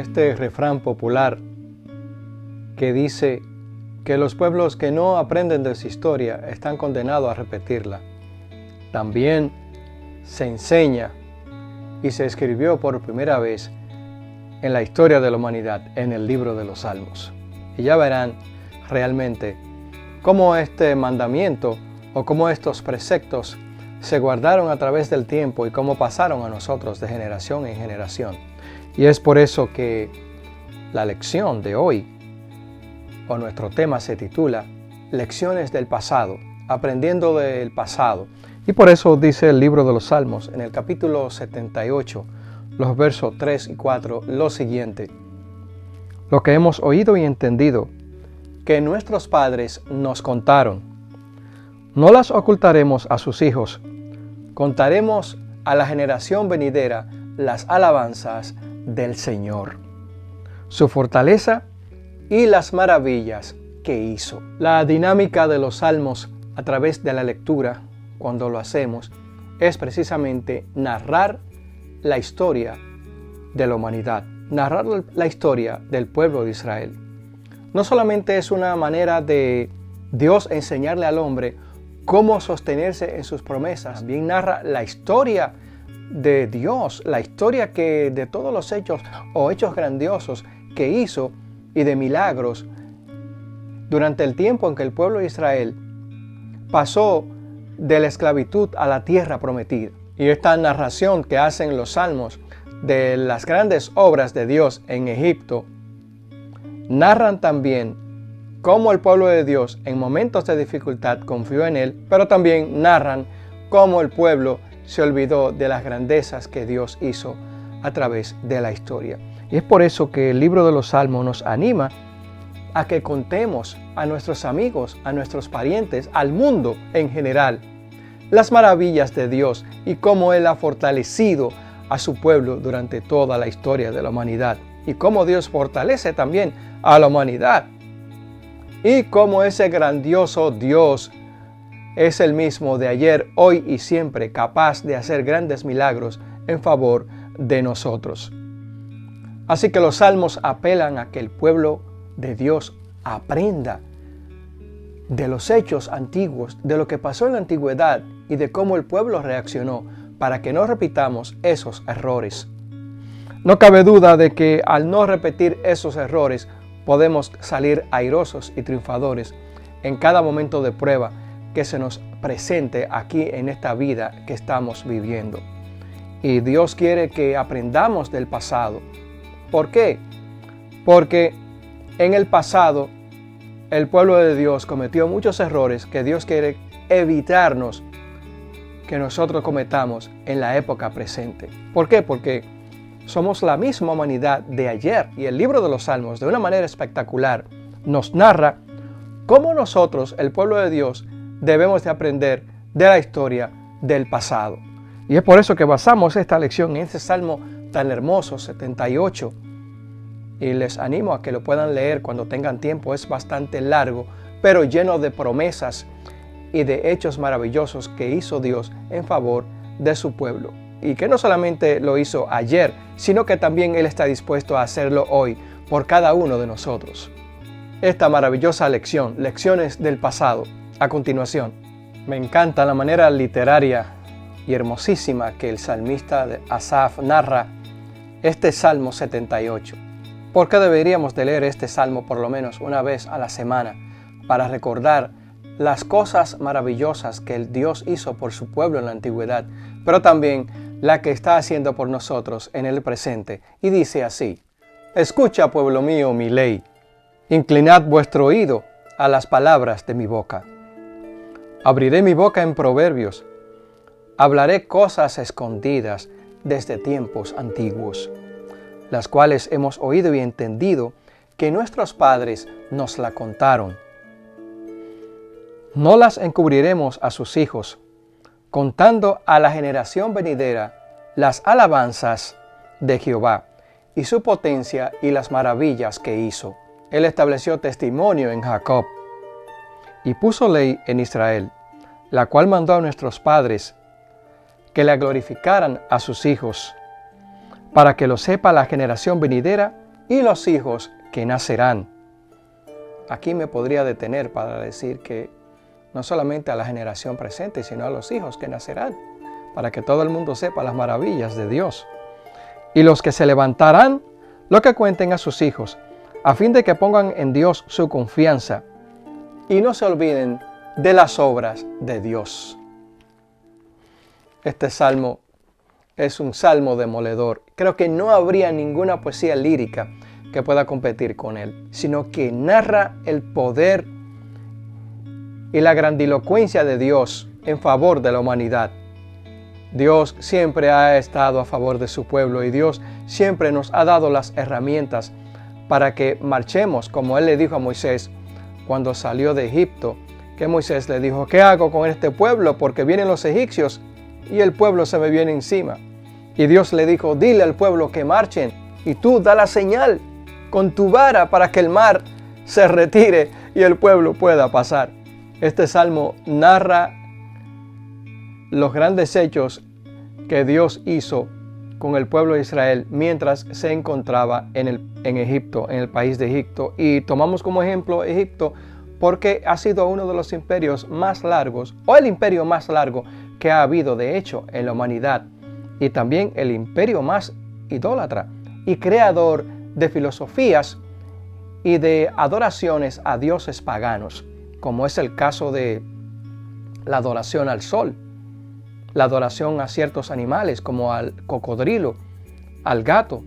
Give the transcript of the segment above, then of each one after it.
este refrán popular que dice que los pueblos que no aprenden de su historia están condenados a repetirla. También se enseña y se escribió por primera vez en la historia de la humanidad en el libro de los Salmos. Y ya verán realmente cómo este mandamiento o cómo estos preceptos se guardaron a través del tiempo y cómo pasaron a nosotros de generación en generación. Y es por eso que la lección de hoy, o nuestro tema, se titula Lecciones del pasado, aprendiendo del pasado. Y por eso dice el libro de los Salmos en el capítulo 78, los versos 3 y 4, lo siguiente: lo que hemos oído y entendido, que nuestros padres nos contaron, no las ocultaremos a sus hijos, contaremos a la generación venidera las alabanzas del Señor, su fortaleza y las maravillas que hizo. La dinámica de los salmos a través de la lectura, cuando lo hacemos, es precisamente narrar la historia de la humanidad, narrar la historia del pueblo de Israel. No solamente es una manera de Dios enseñarle al hombre cómo sostenerse en sus promesas, también narra la historia de Dios, la historia que de todos los hechos o hechos grandiosos que hizo y de milagros durante el tiempo en que el pueblo de Israel pasó de la esclavitud a la tierra prometida. Y esta narración que hacen los salmos de las grandes obras de Dios en Egipto narran también cómo el pueblo de Dios en momentos de dificultad confió en Él, pero también narran cómo el pueblo se olvidó de las grandezas que Dios hizo a través de la historia. Y es por eso que el libro de los Salmos nos anima a que contemos a nuestros amigos, a nuestros parientes, al mundo en general, las maravillas de Dios y cómo Él ha fortalecido a su pueblo durante toda la historia de la humanidad, y cómo Dios fortalece también a la humanidad, y cómo ese grandioso Dios es el mismo de ayer, hoy y siempre, capaz de hacer grandes milagros en favor de nosotros. Así que los salmos apelan a que el pueblo de Dios aprenda de los hechos antiguos, de lo que pasó en la antigüedad y de cómo el pueblo reaccionó, para que no repitamos esos errores. No cabe duda de que al no repetir esos errores podemos salir airosos y triunfadores en cada momento de prueba que se nos presente aquí en esta vida que estamos viviendo. Y Dios quiere que aprendamos del pasado. ¿Por qué? Porque en el pasado el pueblo de Dios cometió muchos errores que Dios quiere evitarnos que nosotros cometamos en la época presente. ¿Por qué? Porque somos la misma humanidad de ayer, y el libro de los Salmos, de una manera espectacular, nos narra cómo nosotros, el pueblo de Dios, debemos de aprender de la historia del pasado. Y es por eso que basamos esta lección en este Salmo tan hermoso, 78. Y les animo a que lo puedan leer cuando tengan tiempo. Es bastante largo, pero lleno de promesas y de hechos maravillosos que hizo Dios en favor de su pueblo. Y que no solamente lo hizo ayer, sino que también Él está dispuesto a hacerlo hoy por cada uno de nosotros. Esta maravillosa lección, lecciones del pasado, a continuación. Me encanta la manera literaria y hermosísima que el salmista Asaf narra este Salmo 78. ¿Por qué deberíamos de leer este Salmo por lo menos una vez a la semana para recordar las cosas maravillosas que el Dios hizo por su pueblo en la antigüedad, pero también la que está haciendo por nosotros en el presente? Y dice así: escucha, pueblo mío, mi ley, inclinad vuestro oído a las palabras de mi boca. Abriré mi boca en proverbios, hablaré cosas escondidas desde tiempos antiguos, las cuales hemos oído y entendido, que nuestros padres nos la contaron. No las encubriremos a sus hijos, contando a la generación venidera las alabanzas de Jehová y su potencia y las maravillas que hizo. Él estableció testimonio en Jacob y puso ley en Israel, la cual mandó a nuestros padres que la glorificaran a sus hijos, para que lo sepa la generación venidera y los hijos que nacerán. Aquí me podría detener para decir que no solamente a la generación presente, sino a los hijos que nacerán, para que todo el mundo sepa las maravillas de Dios. Y los que se levantarán, lo que cuenten a sus hijos, a fin de que pongan en Dios su confianza y no se olviden de las obras de Dios. Este salmo es un salmo demoledor. Creo que no habría ninguna poesía lírica que pueda competir con él, sino que narra el poder y la grandilocuencia de Dios en favor de la humanidad. Dios siempre ha estado a favor de su pueblo y Dios siempre nos ha dado las herramientas para que marchemos, como Él le dijo a Moisés cuando salió de Egipto, que Moisés le dijo: ¿qué hago con este pueblo? Porque vienen los egipcios y el pueblo se me viene encima. Y Dios le dijo: dile al pueblo que marchen y tú da la señal con tu vara para que el mar se retire y el pueblo pueda pasar. Este salmo narra los grandes hechos que Dios hizo con el pueblo de Israel mientras se encontraba en Egipto, en el país de Egipto. Y tomamos como ejemplo Egipto porque ha sido uno de los imperios más largos, o el imperio más largo que ha habido de hecho en la humanidad, y también el imperio más idólatra y creador de filosofías y de adoraciones a dioses paganos, como es el caso de la adoración al sol, la adoración a ciertos animales como al cocodrilo, al gato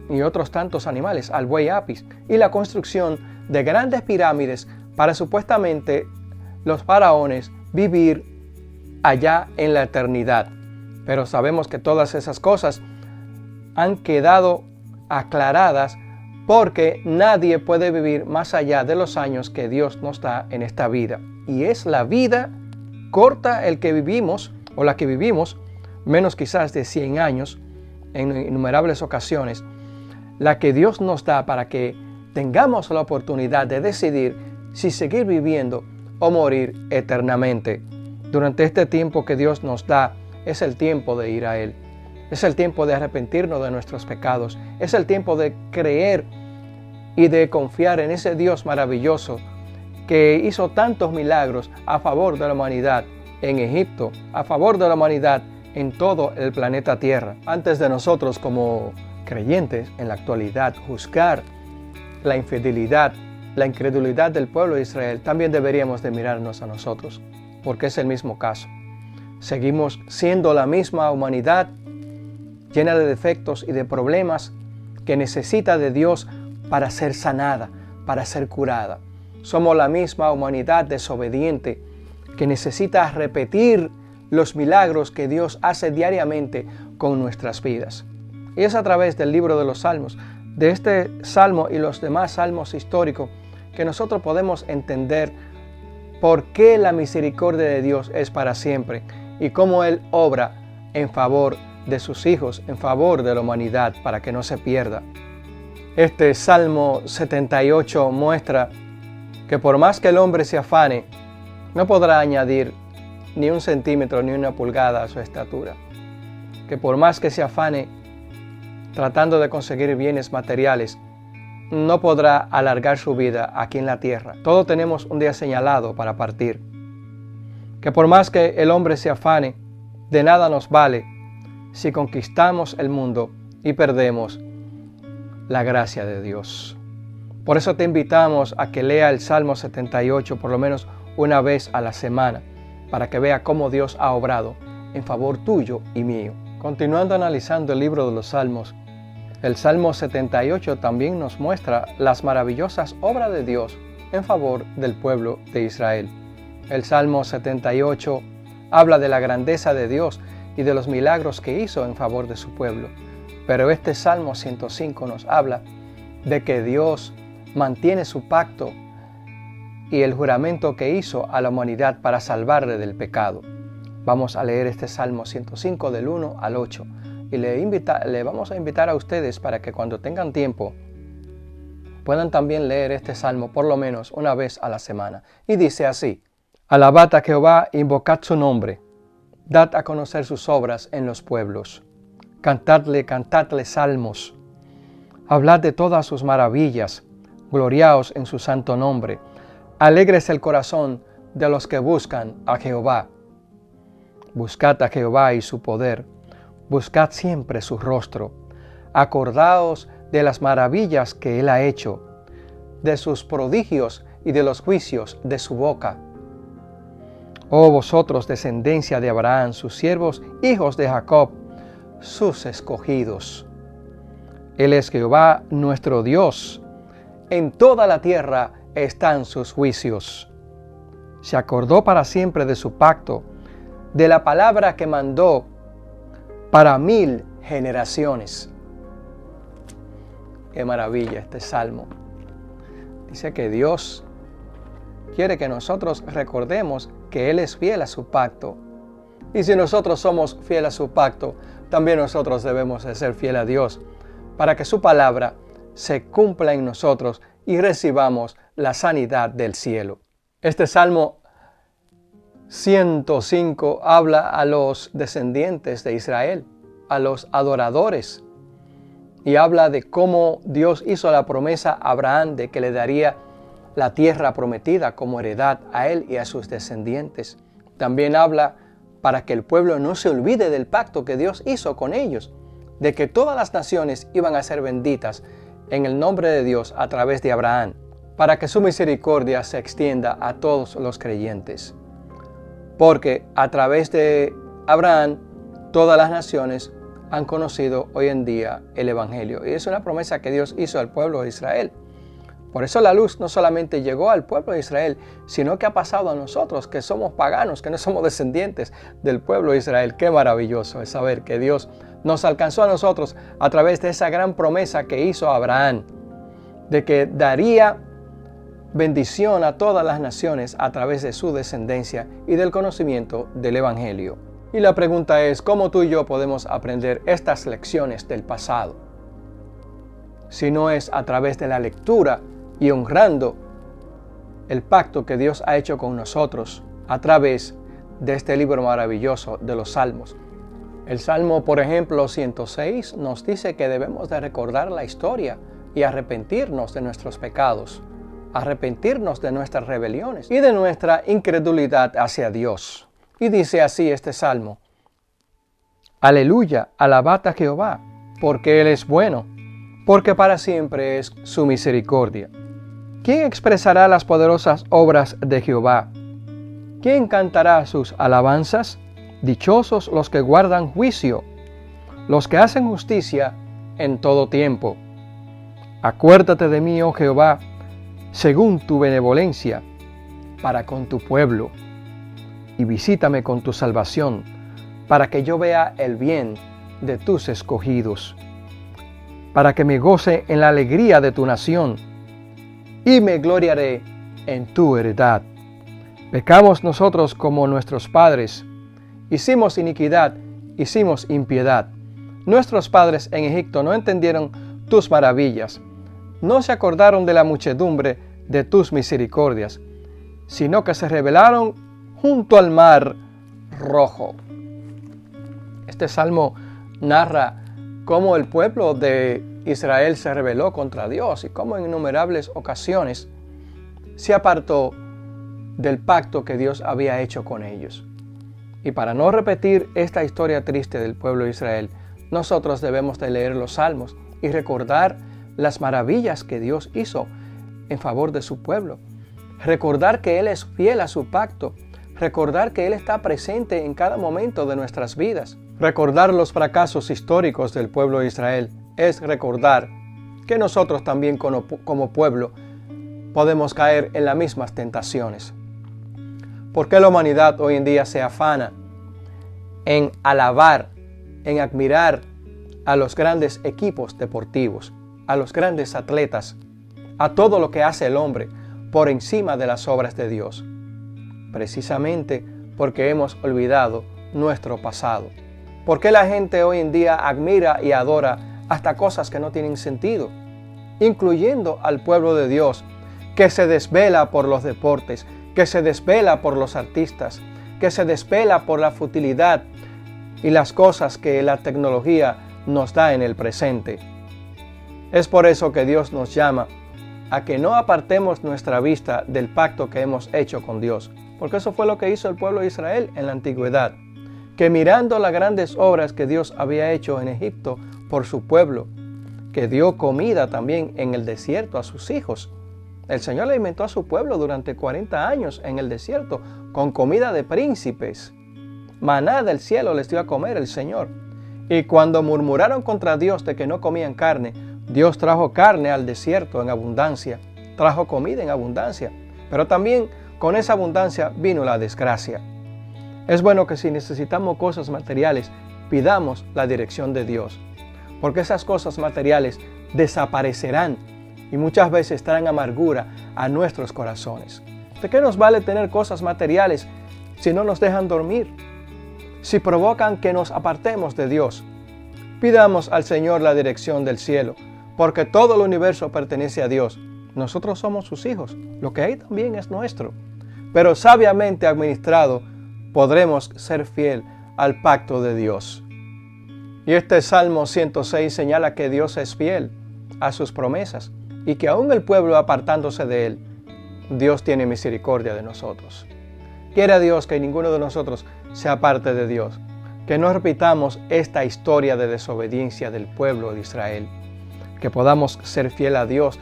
y otros tantos animales, al buey apis, y la construcción de grandes pirámides para supuestamente los faraones vivir allá en la eternidad. Pero sabemos que todas esas cosas han quedado aclaradas porque nadie puede vivir más allá de los años que Dios nos da en esta vida. Y es la vida corta el que vivimos, o la que vivimos, menos quizás de 100 años, en innumerables ocasiones, la que Dios nos da para que tengamos la oportunidad de decidir si seguir viviendo o morir eternamente. Durante este tiempo que Dios nos da, es el tiempo de ir a Él. Es el tiempo de arrepentirnos de nuestros pecados. Es el tiempo de creer y de confiar en ese Dios maravilloso que hizo tantos milagros a favor de la humanidad en Egipto, a favor de la humanidad en todo el planeta Tierra. Antes de nosotros como creyentes en la actualidad juzgar la infidelidad, la incredulidad del pueblo de Israel, también deberíamos de mirarnos a nosotros, porque es el mismo caso. Seguimos siendo la misma humanidad llena de defectos y de problemas que necesita de Dios para ser sanada, para ser curada. Somos la misma humanidad desobediente que necesita repetir los milagros que Dios hace diariamente con nuestras vidas. Y es a través del libro de los Salmos, de este salmo y los demás salmos históricos, que nosotros podemos entender por qué la misericordia de Dios es para siempre y cómo Él obra en favor de sus hijos, en favor de la humanidad, para que no se pierda. Este Salmo 78 muestra que por más que el hombre se afane, no podrá añadir ni 1 centímetro ni 1 pulgada a su estatura. Que por más que se afane tratando de conseguir bienes materiales, no podrá alargar su vida aquí en la tierra. Todos tenemos un día señalado para partir. Que por más que el hombre se afane, de nada nos vale si conquistamos el mundo y perdemos la gracia de Dios. Por eso te invitamos a que lea el Salmo 78 por lo menos una vez a la semana, para que vea cómo Dios ha obrado en favor tuyo y mío. Continuando analizando el libro de los Salmos, el Salmo 78 también nos muestra las maravillosas obras de Dios en favor del pueblo de Israel. El Salmo 78 habla de la grandeza de Dios y de los milagros que hizo en favor de su pueblo. Pero este Salmo 105 nos habla de que Dios mantiene su pacto y el juramento que hizo a la humanidad para salvarle del pecado. Vamos a leer este Salmo 105 del 1 al 8 y le vamos a invitar a ustedes para que cuando tengan tiempo puedan también leer este Salmo por lo menos una vez a la semana. Y dice así: Alabad a Jehová, invocad su nombre, dad a conocer sus obras en los pueblos, cantadle salmos, Hablad de todas sus maravillas, gloriaos en su santo nombre. Alegres el corazón de los que buscan a Jehová. Buscad a Jehová y su poder, buscad siempre su rostro. Acordaos de las maravillas que él ha hecho, de sus prodigios y de los juicios de su boca. Oh vosotros, descendencia de Abraham, sus siervos, hijos de Jacob, sus escogidos. Él es Jehová nuestro Dios. En toda la tierra están sus juicios. Se acordó para siempre de su pacto, de la palabra que mandó para 1000 generaciones. Qué maravilla este salmo. Dice que Dios quiere que nosotros recordemos que Él es fiel a su pacto. Y si nosotros somos fieles a su pacto, también nosotros debemos de ser fieles a Dios, para que su palabra se cumpla en nosotros y recibamos la sanidad del cielo. Este Salmo 105 habla a los descendientes de Israel, a los adoradores, y habla de cómo Dios hizo la promesa a Abraham de que le daría la tierra prometida como heredad a él y a sus descendientes. También habla para que el pueblo no se olvide del pacto que Dios hizo con ellos, de que todas las naciones iban a ser benditas en el nombre de Dios a través de Abraham, para que su misericordia se extienda a todos los creyentes. Porque a través de Abraham, todas las naciones han conocido hoy en día el Evangelio. Y es una promesa que Dios hizo al pueblo de Israel. Por eso la luz no solamente llegó al pueblo de Israel, sino que ha pasado a nosotros, que somos paganos, que no somos descendientes del pueblo de Israel. Qué maravilloso es saber que Dios nos alcanzó a nosotros a través de esa gran promesa que hizo Abraham, de que daría bendición a todas las naciones a través de su descendencia y del conocimiento del Evangelio. Y la pregunta es, ¿cómo tú y yo podemos aprender estas lecciones del pasado? Si no es a través de la lectura y honrando el pacto que Dios ha hecho con nosotros a través de este libro maravilloso de los Salmos. El Salmo, por ejemplo, 106 nos dice que debemos de recordar la historia y arrepentirnos de nuestros pecados, arrepentirnos de nuestras rebeliones y de nuestra incredulidad hacia Dios. Y dice así este Salmo: Aleluya, alabad a Jehová, porque Él es bueno, porque para siempre es su misericordia. ¿Quién expresará las poderosas obras de Jehová? ¿Quién cantará sus alabanzas? Dichosos los que guardan juicio, los que hacen justicia en todo tiempo. Acuérdate de mí, oh Jehová, según tu benevolencia, para con tu pueblo, y visítame con tu salvación, para que yo vea el bien de tus escogidos, para que me goce en la alegría de tu nación, y me gloriaré en tu heredad. Pecamos nosotros como nuestros padres, hicimos iniquidad, hicimos impiedad. Nuestros padres en Egipto no entendieron tus maravillas, no se acordaron de la muchedumbre de tus misericordias, sino que se rebelaron junto al mar rojo. Este salmo narra cómo el pueblo de Israel se rebeló contra Dios y cómo en innumerables ocasiones se apartó del pacto que Dios había hecho con ellos. Y para no repetir esta historia triste del pueblo de Israel, nosotros debemos de leer los salmos y recordar las maravillas que Dios hizo en favor de su pueblo. Recordar que Él es fiel a su pacto. Recordar que Él está presente en cada momento de nuestras vidas. Recordar los fracasos históricos del pueblo de Israel es recordar que nosotros también como pueblo podemos caer en las mismas tentaciones. ¿Por qué la humanidad hoy en día se afana en alabar, en admirar a los grandes equipos deportivos, a los grandes atletas, a todo lo que hace el hombre por encima de las obras de Dios? Precisamente porque hemos olvidado nuestro pasado. ¿Por qué la gente hoy en día admira y adora hasta cosas que no tienen sentido? Incluyendo al pueblo de Dios, que se desvela por los deportes, que se desvela por los artistas, que se desvela por la futilidad y las cosas que la tecnología nos da en el presente. Es por eso que Dios nos llama a que no apartemos nuestra vista del pacto que hemos hecho con Dios, porque eso fue lo que hizo el pueblo de Israel en la antigüedad, que mirando las grandes obras que Dios había hecho en Egipto por su pueblo, que dio comida también en el desierto a sus hijos. El Señor alimentó a su pueblo durante 40 años en el desierto con comida de príncipes. Maná del cielo les dio a comer el Señor. Y cuando murmuraron contra Dios de que no comían carne, Dios trajo carne al desierto en abundancia, trajo comida en abundancia, pero también con esa abundancia vino la desgracia. Es bueno que si necesitamos cosas materiales, pidamos la dirección de Dios, porque esas cosas materiales desaparecerán y muchas veces traen amargura a nuestros corazones. ¿De qué nos vale tener cosas materiales si no nos dejan dormir? Si provocan que nos apartemos de Dios. Pidamos al Señor la dirección del cielo, porque todo el universo pertenece a Dios. Nosotros somos sus hijos, lo que hay también es nuestro. Pero sabiamente administrado, podremos ser fiel al pacto de Dios. Y este Salmo 106 señala que Dios es fiel a sus promesas y que aún el pueblo apartándose de Él, Dios tiene misericordia de nosotros. Quiera Dios que ninguno de nosotros se aparte de Dios, que no repitamos esta historia de desobediencia del pueblo de Israel, que podamos ser fiel a Dios,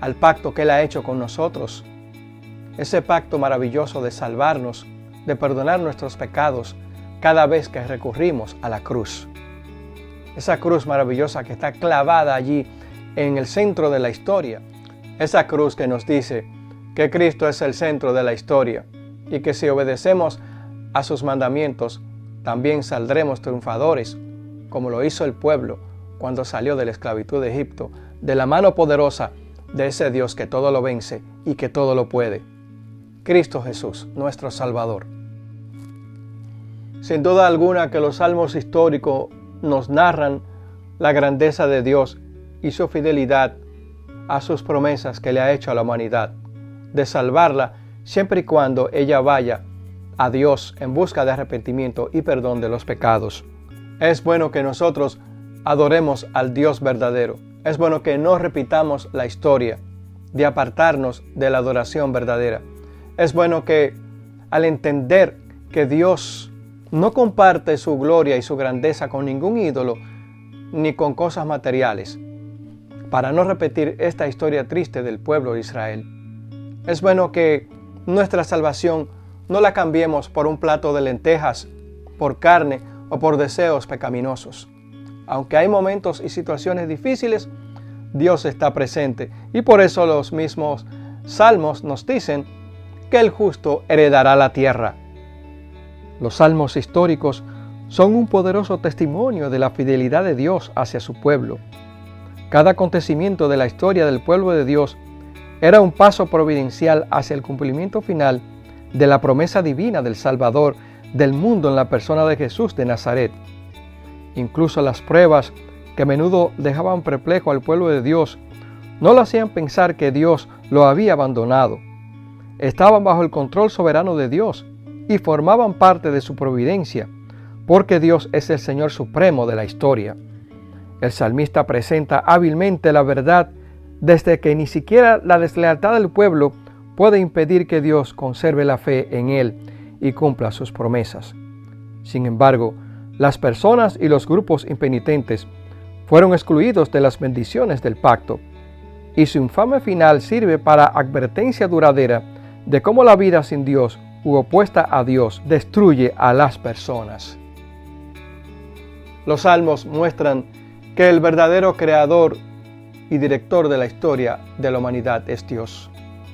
al pacto que Él ha hecho con nosotros, ese pacto maravilloso de salvarnos, de perdonar nuestros pecados cada vez que recurrimos a la cruz. Esa cruz maravillosa que está clavada allí en el centro de la historia, esa cruz que nos dice que Cristo es el centro de la historia y que si obedecemos a sus mandamientos, también saldremos triunfadores, como lo hizo el pueblo cuando salió de la esclavitud de Egipto, de la mano poderosa de ese Dios que todo lo vence y que todo lo puede. Cristo Jesús, nuestro Salvador. Sin duda alguna que los salmos históricos nos narran la grandeza de Dios y su fidelidad a sus promesas que le ha hecho a la humanidad, de salvarla siempre y cuando ella vaya a Dios en busca de arrepentimiento y perdón de los pecados. Es bueno que nosotros adoremos al Dios verdadero. Es bueno que no repitamos la historia de apartarnos de la adoración verdadera. Es bueno que al entender que Dios no comparte su gloria y su grandeza con ningún ídolo ni con cosas materiales, para no repetir esta historia triste del pueblo de Israel. Es bueno que nuestra salvación no la cambiemos por un plato de lentejas, por carne o por deseos pecaminosos. Aunque hay momentos y situaciones difíciles, Dios está presente y por eso los mismos salmos nos dicen que el justo heredará la tierra. Los salmos históricos son un poderoso testimonio de la fidelidad de Dios hacia su pueblo. Cada acontecimiento de la historia del pueblo de Dios era un paso providencial hacia el cumplimiento final de la promesa divina del Salvador del mundo en la persona de Jesús de Nazaret. Incluso las pruebas que a menudo dejaban perplejo al pueblo de Dios no lo hacían pensar que Dios lo había abandonado. Estaban bajo el control soberano de Dios y formaban parte de su providencia, porque Dios es el Señor supremo de la historia. El salmista presenta hábilmente la verdad desde que ni siquiera la deslealtad del pueblo puede impedir que Dios conserve la fe en él y cumpla sus promesas. Sin embargo, las personas y los grupos impenitentes fueron excluidos de las bendiciones del pacto, y su infame final sirve para advertencia duradera de cómo la vida sin Dios u opuesta a Dios destruye a las personas. Los salmos muestran que el verdadero creador y director de la historia de la humanidad es Dios.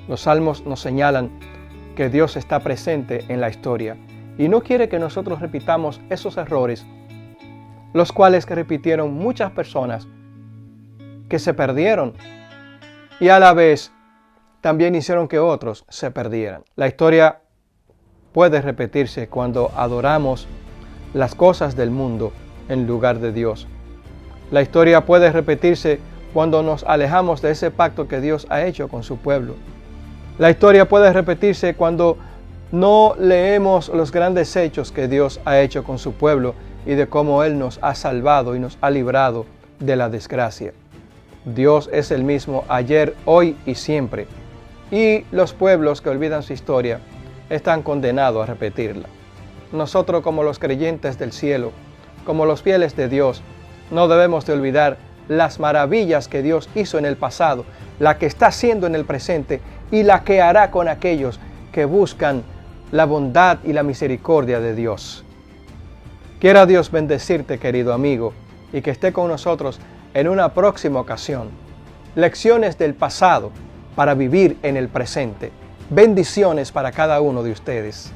Los salmos nos señalan que Dios está presente en la historia y no quiere que nosotros repitamos esos errores, los cuales repitieron muchas personas que se perdieron y a la vez también hicieron que otros se perdieran. La historia puede repetirse cuando adoramos las cosas del mundo en lugar de Dios. La historia puede repetirse cuando nos alejamos de ese pacto que Dios ha hecho con su pueblo. La historia puede repetirse cuando no leemos los grandes hechos que Dios ha hecho con su pueblo y de cómo Él nos ha salvado y nos ha librado de la desgracia. Dios es el mismo ayer, hoy y siempre. Y los pueblos que olvidan su historia están condenados a repetirla. Nosotros, como los creyentes del cielo, como los fieles de Dios, no debemos de olvidar las maravillas que Dios hizo en el pasado, la que está haciendo en el presente y la que hará con aquellos que buscan la bondad y la misericordia de Dios. Quiera Dios bendecirte, querido amigo, y que esté con nosotros en una próxima ocasión. Lecciones del pasado para vivir en el presente. Bendiciones para cada uno de ustedes.